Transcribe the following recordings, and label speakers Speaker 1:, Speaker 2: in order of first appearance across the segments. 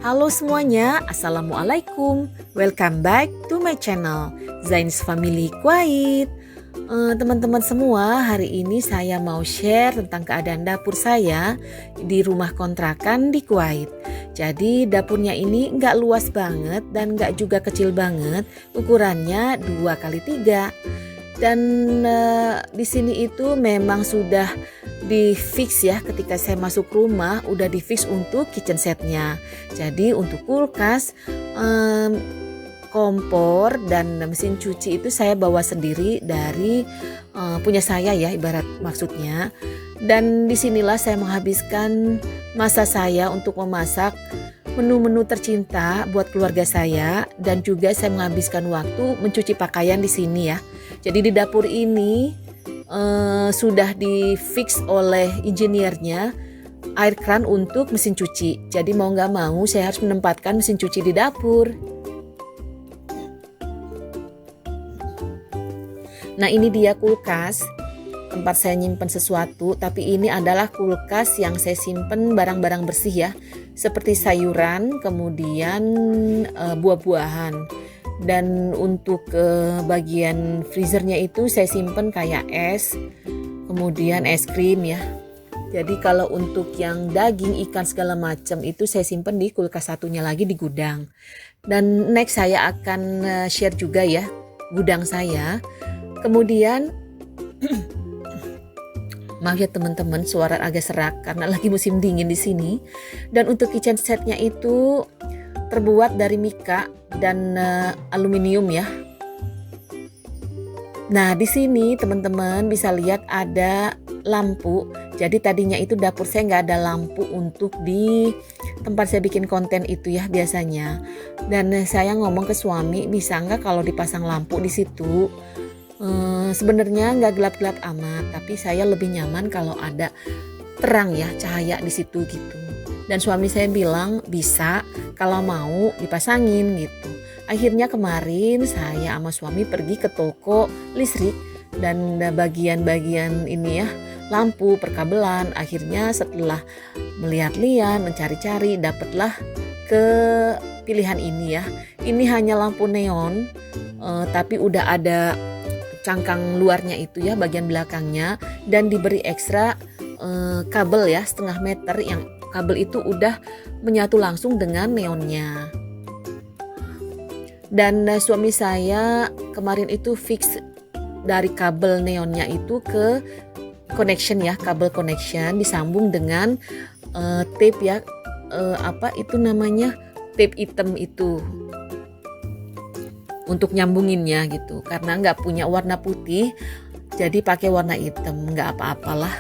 Speaker 1: Halo semuanya, Assalamualaikum. Welcome back to my channel, Zain's Family Kuwait. Teman-teman semua, hari ini saya mau share tentang keadaan dapur saya di rumah kontrakan di Kuwait. Jadi dapurnya ini nggak luas banget dan nggak juga kecil banget, ukurannya 2x3. Dan di sini itu memang sudah di fix ya, ketika saya masuk rumah udah di fix untuk kitchen setnya. Jadi untuk kulkas, kompor dan mesin cuci itu saya bawa sendiri dari punya saya ya, ibarat maksudnya. Dan disinilah saya menghabiskan masa saya untuk memasak menu-menu tercinta buat keluarga saya, dan juga saya menghabiskan waktu mencuci pakaian di sini ya. Jadi di dapur ini sudah di fix oleh insiniernya air keran untuk mesin cuci. Jadi mau nggak mau saya harus menempatkan mesin cuci di dapur. Nah, ini dia kulkas, tempat saya nyimpen sesuatu. Tapi ini adalah kulkas yang saya simpen barang-barang bersih ya, seperti sayuran, kemudian buah-buahan. Dan untuk bagian freezernya itu saya simpen kayak es, kemudian es krim ya. Jadi kalau untuk yang daging, ikan segala macam itu saya simpen di kulkas satunya lagi di gudang. Dan next saya akan share juga ya gudang saya. Kemudian maaf ya teman-teman, suara agak serak karena lagi musim dingin di sini. Dan untuk kitchen setnya itu terbuat dari mika dan aluminium ya. Nah, di sini teman-teman bisa lihat ada lampu. Jadi tadinya itu dapur saya nggak ada lampu untuk di tempat saya bikin konten itu ya biasanya. Dan saya ngomong ke suami, bisa nggak kalau dipasang lampu di situ? Sebenarnya nggak gelap-gelap amat, tapi saya lebih nyaman kalau ada terang ya, cahaya di situ gitu. Dan suami saya bilang bisa kalau mau dipasangin gitu. Akhirnya kemarin saya sama suami pergi ke toko listrik dan bagian-bagian ini ya, lampu, perkabelan. Akhirnya setelah melihat-lihat, mencari-cari, dapatlah ke pilihan ini ya. Ini hanya lampu neon, tapi udah ada cangkang luarnya itu ya, bagian belakangnya, dan diberi ekstra kabel ya 0,5 meter, yang kabel itu udah menyatu langsung dengan neonnya. Dan suami saya kemarin itu fix dari kabel neonnya itu ke connection ya, kabel connection disambung dengan tape ya, apa itu namanya, tape hitam itu untuk nyambunginnya gitu. Karena nggak punya warna putih, jadi pakai warna hitam, nggak apa-apalah.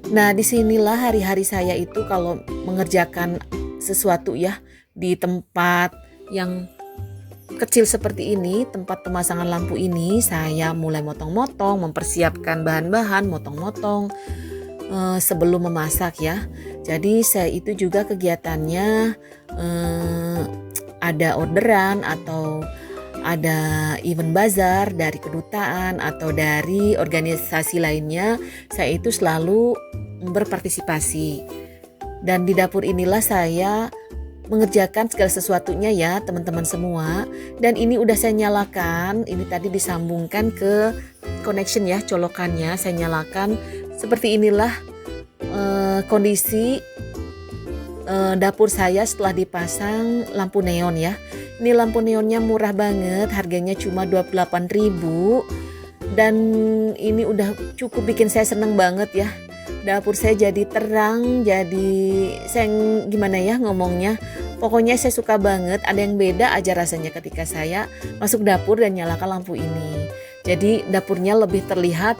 Speaker 1: Nah, disinilah hari-hari saya itu kalau mengerjakan sesuatu ya di tempat yang kecil seperti ini, tempat pemasangan lampu ini, saya mulai motong-motong, mempersiapkan bahan-bahan, motong-motong sebelum memasak ya. Jadi saya itu juga kegiatannya ada orderan atau ada event bazar dari kedutaan atau dari organisasi lainnya, saya itu selalu berpartisipasi. Dan di dapur inilah saya mengerjakan segala sesuatunya ya teman-teman semua. Dan ini udah saya nyalakan, ini tadi disambungkan ke connection ya, colokannya saya nyalakan. Seperti inilah kondisi dapur saya setelah dipasang lampu neon ya. Ini lampu neonnya murah banget, harganya cuma 28.000. Dan ini udah cukup bikin saya seneng banget ya. Dapur saya jadi terang, jadi saya gimana ya ngomongnya. Pokoknya saya suka banget, ada yang beda aja rasanya ketika saya masuk dapur dan nyalakan lampu ini. Jadi dapurnya lebih terlihat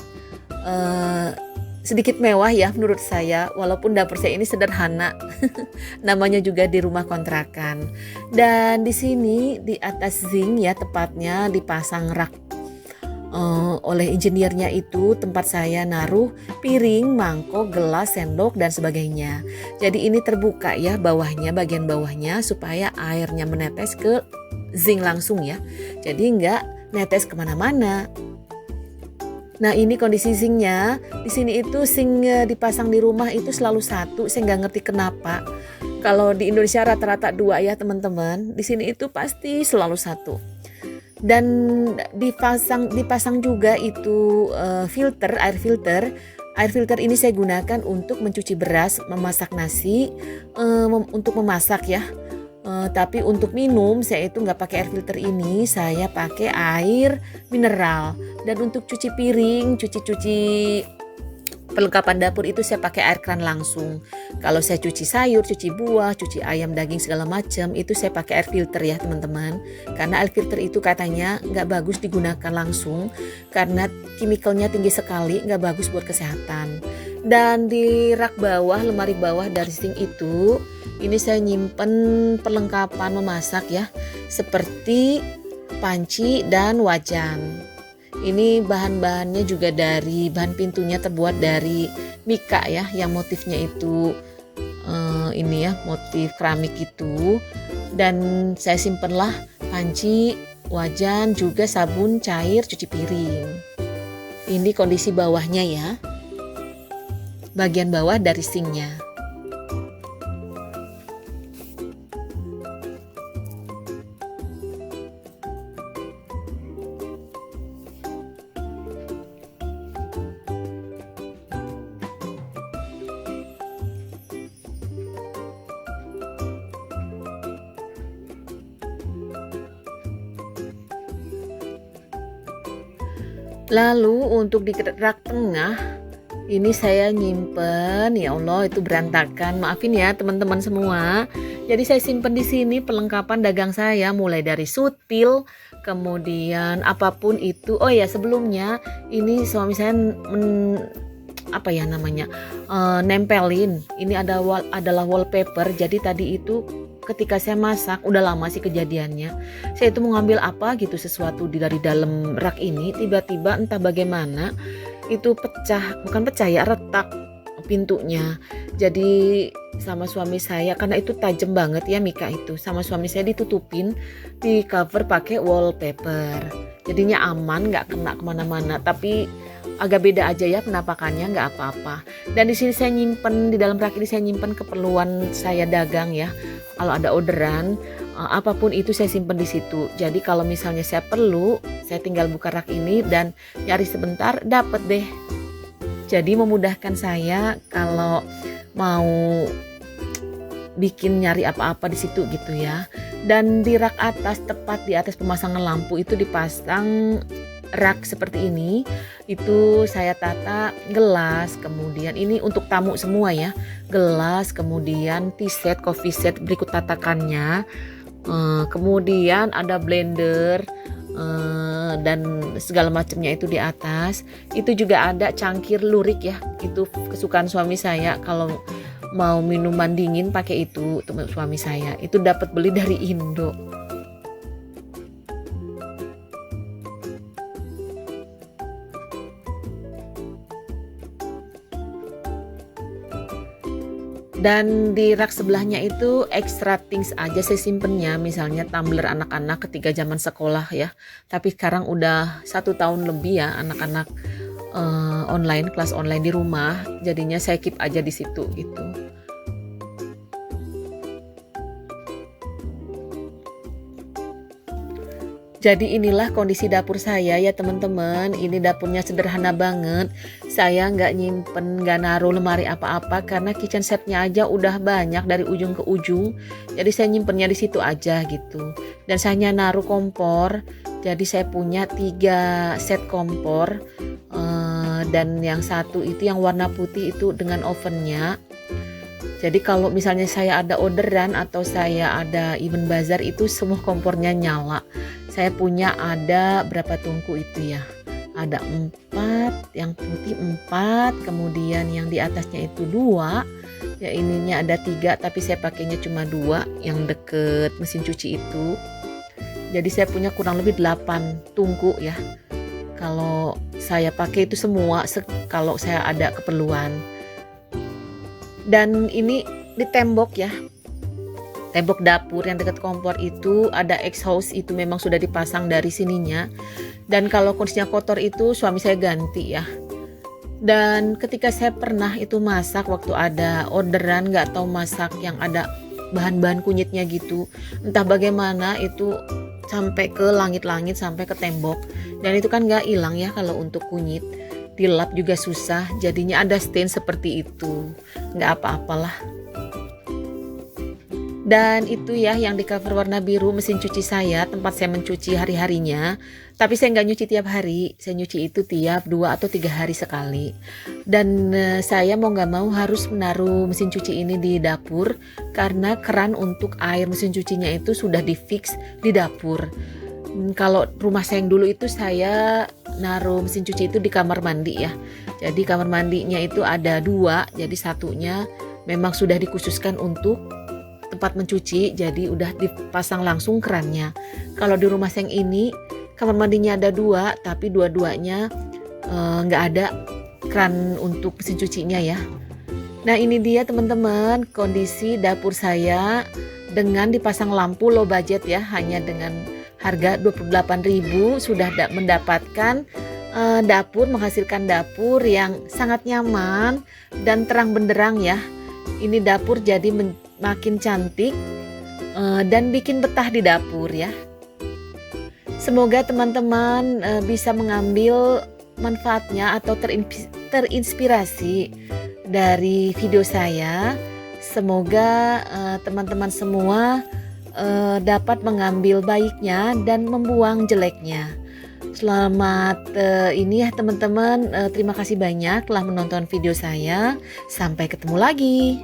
Speaker 1: sedikit mewah ya menurut saya, walaupun dapur saya ini sederhana. Namanya juga di rumah kontrakan. Dan di sini di atas zinc ya, tepatnya dipasang rak oleh insiniernya itu, tempat saya naruh piring, mangkok, gelas, sendok dan sebagainya. Jadi ini terbuka ya bawahnya, bagian bawahnya, supaya airnya menetes ke zinc langsung ya. Jadi nggak netes kemana-mana. Nah ini kondisi sinknya. Di sini itu sink dipasang di rumah itu selalu satu. Saya nggak ngerti kenapa. Kalau di Indonesia rata-rata dua ya teman-teman. Di sini itu pasti selalu satu. Dan dipasang juga itu filter, air filter. Air filter ini saya gunakan untuk mencuci beras, memasak nasi, untuk memasak ya. Tapi untuk minum saya itu nggak pakai air filter ini, saya pakai air mineral. Dan untuk cuci piring, cuci perlengkapan dapur itu saya pakai air keran langsung. Kalau saya cuci sayur, cuci buah, cuci ayam, daging segala macam itu saya pakai air filter ya teman-teman. Karena air filter itu katanya nggak bagus digunakan langsung karena kimikalnya tinggi sekali, nggak bagus buat kesehatan. Dan di rak bawah, lemari bawah dari sink itu, ini saya nyimpen perlengkapan memasak ya, seperti panci dan wajan. Ini bahan-bahannya juga dari bahan pintunya terbuat dari mika ya, yang motifnya itu ini ya, motif keramik itu. Dan saya simpenlah panci, wajan, juga sabun cair cuci piring. Ini kondisi bawahnya ya, bagian bawah dari sinknya. Lalu untuk di rak tengah ini saya nyimpen, ya Allah itu berantakan. Maafin ya teman-teman semua. Jadi saya simpen di sini perlengkapan dagang saya mulai dari sutil, kemudian apapun itu. Oh ya sebelumnya ini suami saya nempelin. Ini adalah wallpaper. Jadi tadi itu ketika saya masak, udah lama sih kejadiannya, saya itu mau ngambil apa gitu sesuatu dari dalam rak ini, tiba-tiba entah bagaimana itu bukan pecah ya, retak pintunya. Jadi sama suami saya, karena itu tajam banget ya mika itu, sama suami saya ditutupin, di cover pakai wallpaper, jadinya aman, nggak kena kemana-mana. Tapi agak beda aja ya penampakannya, nggak apa-apa. Dan di sini saya nyimpen, di dalam rak ini saya nyimpen keperluan saya dagang ya. Kalau ada orderan, apapun itu saya simpen di situ. Jadi kalau misalnya saya perlu, saya tinggal buka rak ini dan nyari sebentar, dapet deh. Jadi memudahkan saya kalau mau bikin nyari apa-apa di situ gitu ya. Dan di rak atas, tepat di atas pemasangan lampu itu dipasang rak seperti ini. Itu saya tata gelas, kemudian ini untuk tamu semua ya, gelas, kemudian tea set, coffee set berikut tatakannya, kemudian ada blender dan segala macamnya itu di atas. Itu juga ada cangkir lurik ya, itu kesukaan suami saya, kalau mau minuman dingin pakai itu suami saya, itu dapat beli dari Indo. Dan di rak sebelahnya itu extra things aja saya simpennya, misalnya tumbler anak-anak ketika zaman sekolah ya. Tapi sekarang udah 1 tahun lebih ya anak-anak online, kelas online di rumah, jadinya saya keep aja di situ gitu. Jadi inilah kondisi dapur saya ya teman-teman. Ini dapurnya sederhana banget. Saya nggak nyimpen, nggak naruh lemari apa-apa karena kitchen setnya aja udah banyak dari ujung ke ujung. Jadi saya nyimpennya di situ aja gitu. Dan saya hanya naruh kompor. Jadi saya punya 3 set kompor. Dan yang satu itu yang warna putih itu dengan ovennya. Jadi kalau misalnya saya ada orderan atau saya ada event bazar itu semua kompornya nyala. Saya punya ada berapa tungku itu ya, ada 4, yang putih 4, kemudian yang di atasnya itu 2, ya ininya ada 3 tapi saya pakainya cuma 2 yang deket mesin cuci itu. Jadi saya punya kurang lebih 8 tungku ya, kalau saya pakai itu semua kalau saya ada keperluan. Dan ini di tembok ya, tembok dapur yang dekat kompor itu ada exhaust, itu memang sudah dipasang dari sininya. Dan kalau kondisinya kotor itu suami saya ganti ya. Dan ketika saya pernah itu masak waktu ada orderan, nggak tahu masak yang ada bahan-bahan kunyitnya gitu, entah bagaimana itu sampai ke langit-langit, sampai ke tembok. Dan itu kan nggak hilang ya kalau untuk kunyit, dilap juga susah, jadinya ada stain seperti itu. Nggak apa-apalah. Dan itu ya yang di cover warna biru mesin cuci saya, tempat saya mencuci hari-harinya. Tapi saya nggak nyuci tiap hari, saya nyuci itu tiap 2 atau 3 hari sekali. Dan saya mau nggak mau harus menaruh mesin cuci ini di dapur, karena keran untuk air mesin cucinya itu sudah di-fix di dapur. Kalau rumah saya yang dulu itu saya naruh mesin cuci itu di kamar mandi ya. Jadi kamar mandinya itu ada 2, jadi satunya memang sudah dikhususkan untuk tempat mencuci, jadi udah dipasang langsung kerannya. Kalau di rumah saya yang ini kamar mandinya ada 2, tapi dua-duanya nggak ada keran untuk mesin cucinya ya. Nah ini dia teman-teman kondisi dapur saya dengan dipasang lampu low budget ya, hanya dengan harga 28.000 sudah mendapatkan dapur, menghasilkan dapur yang sangat nyaman dan terang benderang ya. Ini dapur jadi makin cantik dan bikin betah di dapur ya. Semoga teman-teman bisa mengambil manfaatnya atau terinspirasi dari video saya. Semoga teman-teman semua dapat mengambil baiknya dan membuang jeleknya. Selamat ini ya teman-teman, terima kasih banyak telah menonton video saya. Sampai ketemu lagi.